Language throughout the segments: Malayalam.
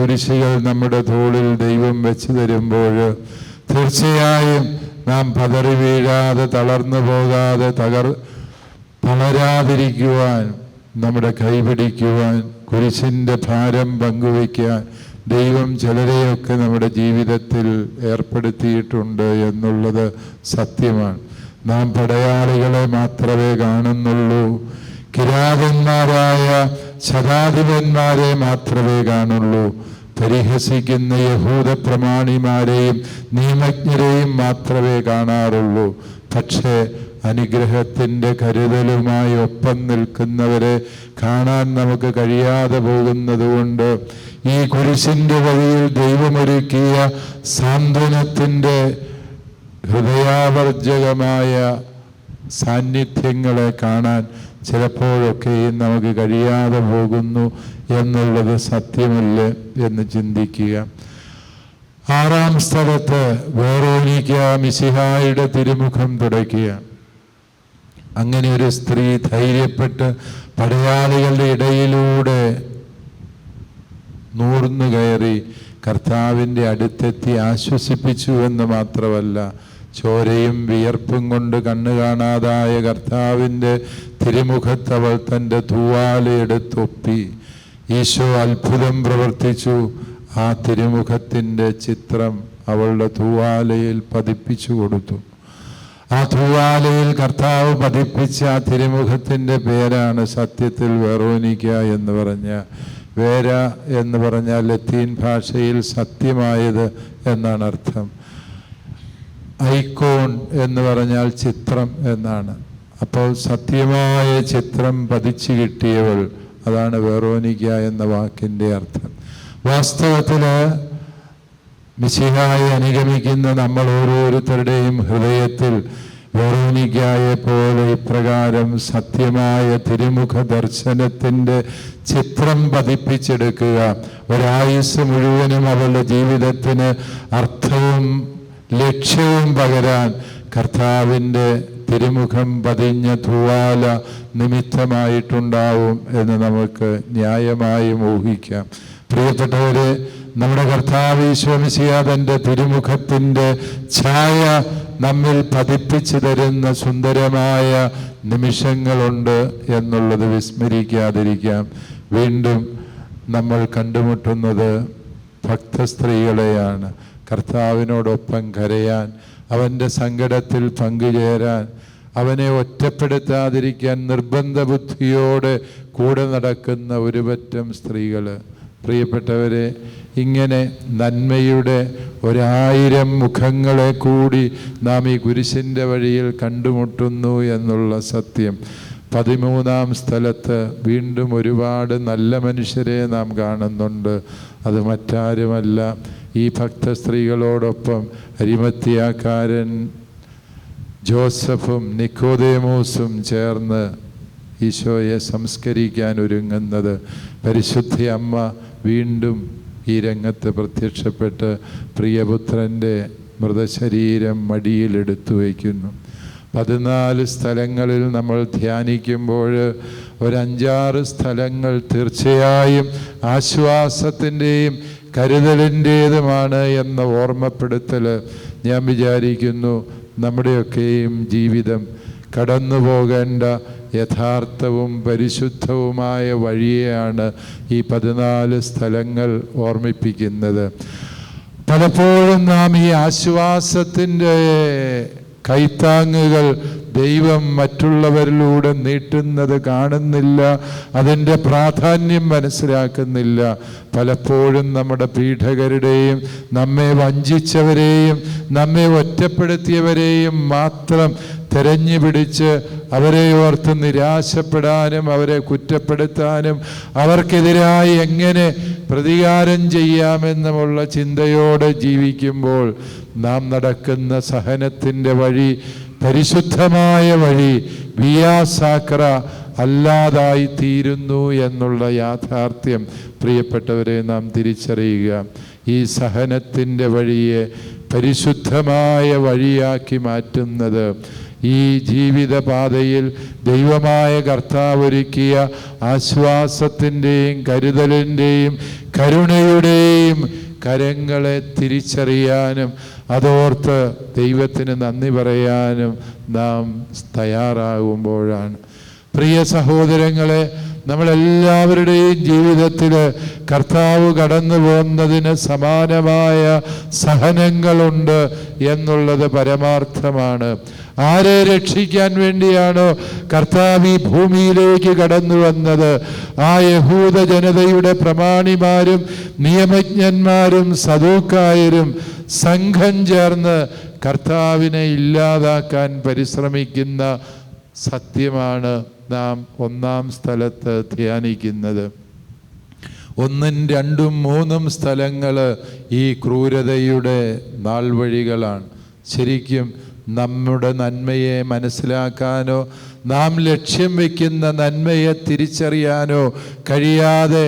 കുരിശുകൾ നമ്മുടെ തോളിൽ ദൈവം വെച്ച് തരുമ്പോൾ തീർച്ചയായും നാം പതറി വീഴാതെ, തളർന്നു പോകാതെ, തളരാതിരിക്കുവാൻ, നമ്മുടെ കൈപിടിക്കുവാൻ, കുരിശിൻ്റെ ഭാരം പങ്കുവയ്ക്കാൻ ദൈവം ചിലരെയൊക്കെ നമ്മുടെ ജീവിതത്തിൽ ഏർപ്പെടുത്തിയിട്ടുണ്ട് എന്നുള്ളത് സത്യമാണ്. നാം പടയാളികളെ മാത്രമേ കാണുന്നുള്ളൂ, കിരാതന്മാരായ ശതാധിപന്മാരെ മാത്രമേ കാണുള്ളൂ, പരിഹസിക്കുന്ന യഹൂദ പ്രമാണിമാരെയും നിയമജ്ഞരെയും മാത്രമേ കാണാറുള്ളൂ. പക്ഷേ അനുഗ്രഹത്തിൻ്റെ കരുതലുമായി ഒപ്പം നിൽക്കുന്നവരെ കാണാൻ നമുക്ക് കഴിയാതെ പോകുന്നതുകൊണ്ട് ഈ കുരിശിൻ്റെ വഴിയിൽ ദൈവമൊരുക്കിയ സാന്ത്വനത്തിൻ്റെ ഹൃദയാവർജകമായ സാന്നിധ്യങ്ങളെ കാണാൻ ചിലപ്പോഴൊക്കെയും നമുക്ക് കഴിയാതെ പോകുന്നു എന്നുള്ളത് സത്യമല്ലേ എന്ന് ചിന്തിക്കുക. 6-ാം സ്ഥലത്ത് വെറോനിക്ക മിശിഹായുടെ തിരുമുഖം തുടയ്ക്കുക. അങ്ങനെ ഒരു സ്ത്രീ ധൈര്യപ്പെട്ട് പടയാളികളുടെ ഇടയിലൂടെ നൂർന്നു കയറി കർത്താവിൻ്റെ അടുത്തെത്തി ആശ്വസിപ്പിച്ചു എന്ന് മാത്രമല്ല, ചോരയും വിയർപ്പും കൊണ്ട് കണ്ണു കാണാതായ കർത്താവിൻ്റെ തിരുമുഖത്തവൾ തൻ്റെ തൂവാലയെടുത്തൊപ്പി. ഈശോ അത്ഭുതം പ്രവർത്തിച്ചു. ആ തിരുമുഖത്തിൻ്റെ ചിത്രം അവളുടെ തൂവാലയിൽ പതിപ്പിച്ചു കൊടുത്തു. ആ തൂവാലയിൽ കർത്താവ് പതിപ്പിച്ച ആ തിരുമുഖത്തിൻ്റെ പേരാണ് സത്യത്തിൽ വെറോനിക്ക എന്ന് പറഞ്ഞ. വേര എന്ന് പറഞ്ഞാൽ ലത്തീൻ ഭാഷയിൽ സത്യമായത് എന്നാണ് അർത്ഥം. ഐക്കോൺ എന്ന് പറഞ്ഞാൽ ചിത്രം എന്നാണ്. അപ്പോൾ സത്യമായ ചിത്രം പതിച്ചു കിട്ടിയവൾ, അതാണ് വെറോനിക്ക എന്ന വാക്കിൻ്റെ അർത്ഥം. വാസ്തവത്തിൽ മിശിഹായെ അനുഗമിക്കുന്ന നമ്മൾ ഓരോരുത്തരുടെയും ഹൃദയത്തിൽ വെറോനിക്കയെ പോലെ ഇപ്രകാരം സത്യമായ തിരുമുഖ ദർശനത്തിൻ്റെ ചിത്രം പതിപ്പിച്ചെടുക്കുക. ഒരായുസ് മുഴുവനും അവളുടെ ജീവിതത്തിന് അർത്ഥവും ലക്ഷ്യവും പകരാൻ കർത്താവിൻ്റെ തിരുമുഖം പതിഞ്ഞ തൂവാല നിമിത്തമായിട്ടുണ്ടാവും എന്ന് നമുക്ക് ന്യായമായും ഊഹിക്കാം. പ്രിയപ്പെട്ടവരെ, നമ്മുടെ കർത്താവ് ഈശോ മിശിഹാ തൻ്റെ തിരുമുഖത്തിൻ്റെ ഛായ നമ്മിൽ പതിപ്പിച്ചു തരുന്ന സുന്ദരമായ നിമിഷങ്ങളുണ്ട് എന്നുള്ളത് വിസ്മരിക്കാതിരിക്കാം. വീണ്ടും നമ്മൾ കണ്ടുമുട്ടുന്നത് ഭക്തസ്ത്രീകളെയാണ്. കർത്താവിനോടൊപ്പം കരയാൻ, അവൻ്റെ സങ്കടത്തിൽ പങ്കുചേരാൻ, അവനെ ഒറ്റപ്പെടുത്താതിരിക്കാൻ നിർബന്ധ ബുദ്ധിയോടെ കൂടെ നടക്കുന്ന ഒരു പറ്റം സ്ത്രീകൾ. പ്രിയപ്പെട്ടവരെ, ഇങ്ങനെ നന്മയുടെ 1000 മുഖങ്ങളെ കൂടി നാം ഈ കുരിശിൻ്റെ വഴിയിൽ കണ്ടുമുട്ടുന്നു എന്നുള്ള സത്യം. 13-ാം സ്ഥലത്ത് വീണ്ടും ഒരുപാട് നല്ല മനുഷ്യരെ നാം കാണുന്നുണ്ട്. അത് മറ്റാരുമല്ല, ഈ ഭക്തസ്ത്രീകളോടൊപ്പം അരിമത്യാക്കാരൻ ജോസഫും നിക്കോദേമോസും ചേർന്ന് ഈശോയെ സംസ്കരിക്കാൻ ഒരുങ്ങുന്നത്. പരിശുദ്ധ അമ്മ വീണ്ടും ഈ രംഗത്ത് പ്രത്യക്ഷപ്പെട്ട് പ്രിയപുത്രൻ്റെ മൃതശരീരം മടിയിലെടുത്തു വയ്ക്കുന്നു. 14 സ്ഥലങ്ങളിൽ നമ്മൾ ധ്യാനിക്കുമ്പോൾ ഒരു 5-6 സ്ഥലങ്ങൾ തീർച്ചയായും ആശ്വാസത്തിൻ്റെയും കരുതലിൻ്റേതുമാണ് എന്ന ഓർമ്മപ്പെടുത്തൽ ഞാൻ വിചാരിക്കുന്നു. നമ്മുടെയൊക്കെയും ജീവിതം കടന്നു പോകേണ്ട യഥാർത്ഥവും പരിശുദ്ധവുമായ വഴിയെയാണ് ഈ 14 സ്ഥലങ്ങൾ ഓർമ്മിപ്പിക്കുന്നത്. പലപ്പോഴും നാം ഈ ആശ്വാസത്തിൻ്റെ കൈത്താങ്ങുകൾ ദൈവം മറ്റുള്ളവരിലൂടെ നീട്ടുന്നത് കാണുന്നില്ല, അതിൻ്റെ പ്രാധാന്യം മനസ്സിലാക്കുന്നില്ല. പലപ്പോഴും നമ്മുടെ പീഡകരുടെയും നമ്മെ വഞ്ചിച്ചവരെയും നമ്മെ ഒറ്റപ്പെടുത്തിയവരെയും മാത്രം തെരഞ്ഞു പിടിച്ച് അവരെ ഓർത്ത് നിരാശപ്പെടാനും അവരെ കുറ്റപ്പെടുത്താനും അവർക്കെതിരായി എങ്ങനെ പ്രതികാരം ചെയ്യാമെന്നുമുള്ള ചിന്തയോടെ ജീവിക്കുമ്പോൾ നാം നടക്കുന്ന സഹനത്തിൻ്റെ വഴി, പരിശുദ്ധമായ വഴി, വിയാ സാക്ര അല്ലാതായി തീരുന്നു എന്നുള്ള യാഥാർത്ഥ്യം പ്രിയപ്പെട്ടവരെ നാം തിരിച്ചറിയുക. ഈ സഹനത്തിൻ്റെ വഴിയെ പരിശുദ്ധമായ വഴിയാക്കി മാറ്റുന്നത് ഈ ജീവിതപാതയിൽ ദൈവമായ കർത്താവ് ഒരുക്കിയ ആശ്വാസത്തിൻ്റെയും കരുതലിൻ്റെയും കരുണയുടെയും കരങ്ങളെ തിരിച്ചറിയാനും അതോർത്ത് ദൈവത്തിന് നന്ദി പറയാനും നാം തയ്യാറാകുമ്പോഴാണ്. പ്രിയ സഹോദരങ്ങളെ, നമ്മളെല്ലാവരുടെയും ജീവിതത്തിൽ കർത്താവ് കടന്നു പോകുന്നതിന് സമാനമായ സഹനങ്ങളുണ്ട് എന്നുള്ളത് പരമാർത്ഥമാണ്. ആരെ രക്ഷിക്കാൻ വേണ്ടിയാണോ കർത്താവ് ഈ ഭൂമിയിലേക്ക് കടന്നു വന്നത്? ആ യഹൂദ ജനതയുടെ പ്രമാണിമാരും നിയമജ്ഞന്മാരും സദൂക്കായരും സംഘം ചേർന്ന് കർത്താവിനെ ഇല്ലാതാക്കാൻ പരിശ്രമിക്കുന്ന സത്യമാണ് നാം ഒന്നാം സ്ഥലത്ത് ധ്യാനിക്കുന്നത്. 1, 2, 3 സ്ഥലങ്ങൾ ഈ ക്രൂരതയുടെ നാൾവഴികളാണ്. ശരിക്കും നമ്മുടെ നന്മയെ മനസ്സിലാക്കാനോ നാം ലക്ഷ്യം വയ്ക്കുന്ന നന്മയെ തിരിച്ചറിയാനോ കഴിയാതെ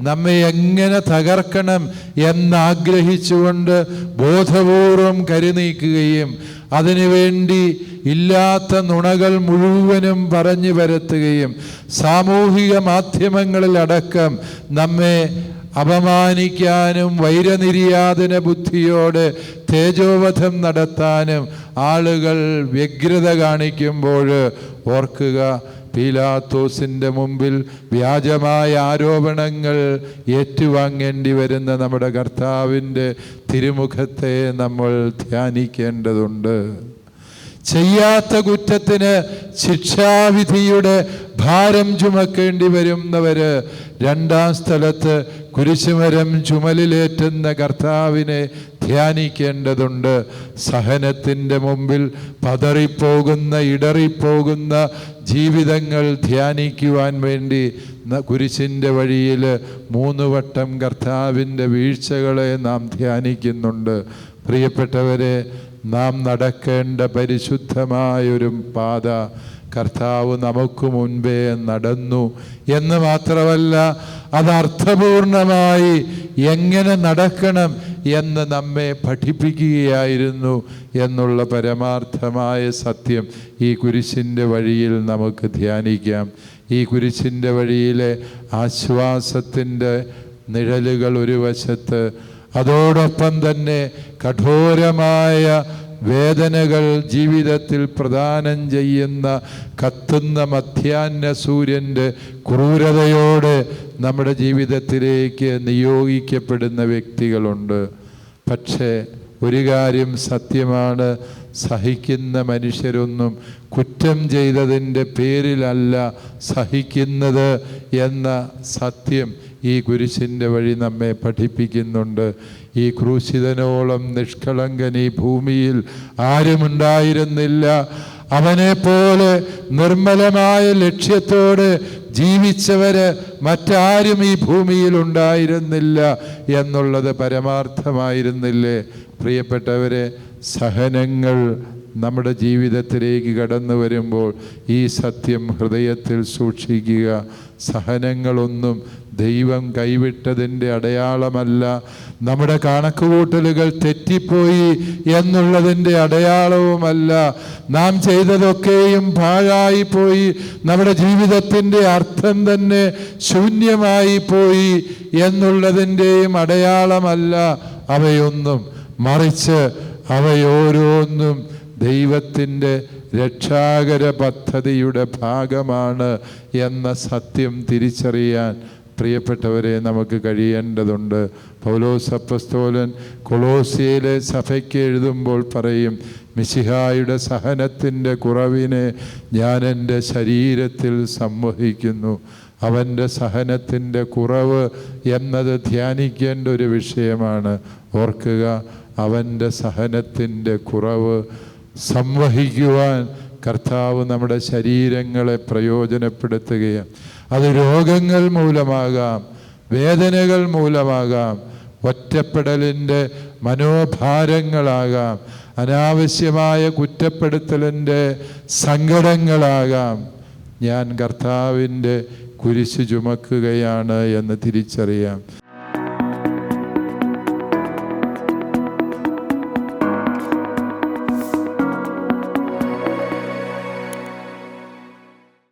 നമ്മെ എങ്ങനെ തകർക്കണം എന്നാഗ്രഹിച്ചുകൊണ്ട് ബോധപൂർവം കരുനീക്കുകയും അതിനുവേണ്ടി ഇല്ലാത്ത നുണകൾ മുഴുവനും പറഞ്ഞു പരത്തുകയും സാമൂഹിക മാധ്യമങ്ങളിലടക്കം നമ്മെ അപമാനിക്കാനും വൈരനിര്യാതന ബുദ്ധിയോടെ തേജോവധം നടത്താനും ആളുകൾ വ്യഗ്രത കാണിക്കുമ്പോൾ ഓർക്കുക, പീലാത്തോസിൻ്റെ മുമ്പിൽ വ്യാജമായ ആരോപണങ്ങൾ ഏറ്റുവാങ്ങേണ്ടി വരുന്ന നമ്മുടെ കർത്താവിൻ്റെ തിരുമുഖത്തെ നമ്മൾ ധ്യാനിക്കേണ്ടതുണ്ട്. ചെയ്യാത്ത കുറ്റത്തിന് ശിക്ഷാവിധിയുടെ ഭാരം ചുമക്കേണ്ടി വരുന്നവര് രണ്ടാം സ്ഥലത്ത് കുരിശുമരം ചുമലിലേറ്റുന്ന കർത്താവിനെ ധ്യാനിക്കേണ്ടതുണ്ട്. സഹനത്തിൻ്റെ മുമ്പിൽ പതറിപ്പോകുന്ന ഇടറിപ്പോകുന്ന ജീവിതങ്ങൾ ധ്യാനിക്കുവാൻ വേണ്ടി കുരിശിൻ്റെ വഴിയിൽ 3 വട്ടം കർത്താവിൻ്റെ വീഴ്ചകളെ നാം ധ്യാനിക്കുന്നുണ്ട്. പ്രിയപ്പെട്ടവരെ, നാം നടക്കേണ്ട പരിശുദ്ധമായൊരു പാത കർത്താവ് നമുക്ക് മുൻപേ നടന്നു എന്ന് മാത്രമല്ല, അത് അർത്ഥപൂർണമായി എങ്ങനെ നടക്കണം എന്ന് നമ്മെ പഠിപ്പിക്കുകയായിരുന്നു എന്നുള്ള പരമാർത്ഥമായ സത്യം ഈ കുരിശിൻ്റെ വഴിയിൽ നമുക്ക് ധ്യാനിക്കാം. ഈ കുരിശിൻ്റെ വഴിയിലെ ആശ്വാസത്തിൻ്റെ നിഴലുകൾ ഒരു വശത്ത്, അതോടൊപ്പം തന്നെ കഠോരമായ വേദനകൾ ജീവിതത്തിൽ പ്രദാനം ചെയ്യുന്ന കത്തുന്ന മധ്യാഹ്ന സൂര്യൻ്റെ ക്രൂരതയോടെ നമ്മുടെ ജീവിതത്തിലേക്ക് നിയോഗിക്കപ്പെടുന്ന വ്യക്തികളുണ്ട്. പക്ഷേ ഒരു കാര്യം സത്യമാണ്, സഹിക്കുന്ന മനുഷ്യരൊന്നും കുറ്റം ചെയ്തതിൻ്റെ പേരിലല്ല സഹിക്കുന്നത് എന്ന സത്യം ഈ കുരിശിൻ്റെ വഴി നമ്മെ പഠിപ്പിക്കുന്നുണ്ട്. ഈ ക്രൂശിതനോളം നിഷ്കളങ്കൻ ഈ ഭൂമിയിൽ ആരുമുണ്ടായിരുന്നില്ല. അവനെപ്പോലെ നിർമ്മലമായ ലക്ഷ്യത്തോടെ ജീവിച്ചവര് മറ്റാരും ഈ ഭൂമിയിൽ ഉണ്ടായിരുന്നില്ല എന്നുള്ളത് പരമാർത്ഥമായിരുന്നില്ലേ? പ്രിയപ്പെട്ടവരെ, സഹനങ്ങൾ നമ്മുടെ ജീവിതത്തിലേക്ക് കടന്നു വരുമ്പോൾ ഈ സത്യം ഹൃദയത്തിൽ സൂക്ഷിക്കുക. സഹനങ്ങളൊന്നും ദൈവം കൈവിട്ടതിൻ്റെ അടയാളമല്ല. നമ്മുടെ കണക്കുകൂട്ടലുകൾ തെറ്റിപ്പോയി എന്നുള്ളതിൻ്റെ അടയാളവുമല്ല. നാം ചെയ്തതൊക്കെയും പാഴായി പോയി, നമ്മുടെ ജീവിതത്തിൻ്റെ അർത്ഥം തന്നെ ശൂന്യമായി പോയി എന്നുള്ളതിൻ്റെയും അടയാളമല്ല അവയൊന്നും. മറിച്ച് അവയോരോന്നും ദൈവത്തിൻ്റെ രക്ഷാകര പദ്ധതിയുടെ ഭാഗമാണ് എന്ന സത്യം തിരിച്ചറിയാൻ പ്രിയപ്പെട്ടവരെ നമുക്ക് കഴിയേണ്ടതുണ്ട്. പൗലോസ് അപ്പോസ്തലൻ കൊളോസ്യയിലെ സഭയ്ക്ക് എഴുതുമ്പോൾ പറയും, മിശിഹായുടെ സഹനത്തിൻ്റെ കുറവിനെ ഞാൻ എൻ്റെ ശരീരത്തിൽ സംവഹിക്കുന്നു. അവൻ്റെ സഹനത്തിൻ്റെ കുറവ് എന്നത് ധ്യാനിക്കേണ്ട ഒരു വിഷയമാണ്. ഓർക്കുക, അവൻ്റെ സഹനത്തിൻ്റെ കുറവ് സംവഹിക്കുവാൻ കർത്താവ് നമ്മുടെ ശരീരങ്ങളെ പ്രയോജനപ്പെടുത്തുകയാണ്. അത് രോഗങ്ങൾ മൂലമാകാം, വേദനകൾ മൂലമാകാം, ഒറ്റപ്പെടലിൻ്റെ മനോഭാരങ്ങളാകാം, അനാവശ്യമായ കുറ്റപ്പെടുത്തലിൻ്റെ സങ്കടങ്ങളാകാം. ഞാൻ കർത്താവിൻ്റെ കുരിശ് ചുമക്കുകയാണ് എന്ന് തിരിച്ചറിയാം.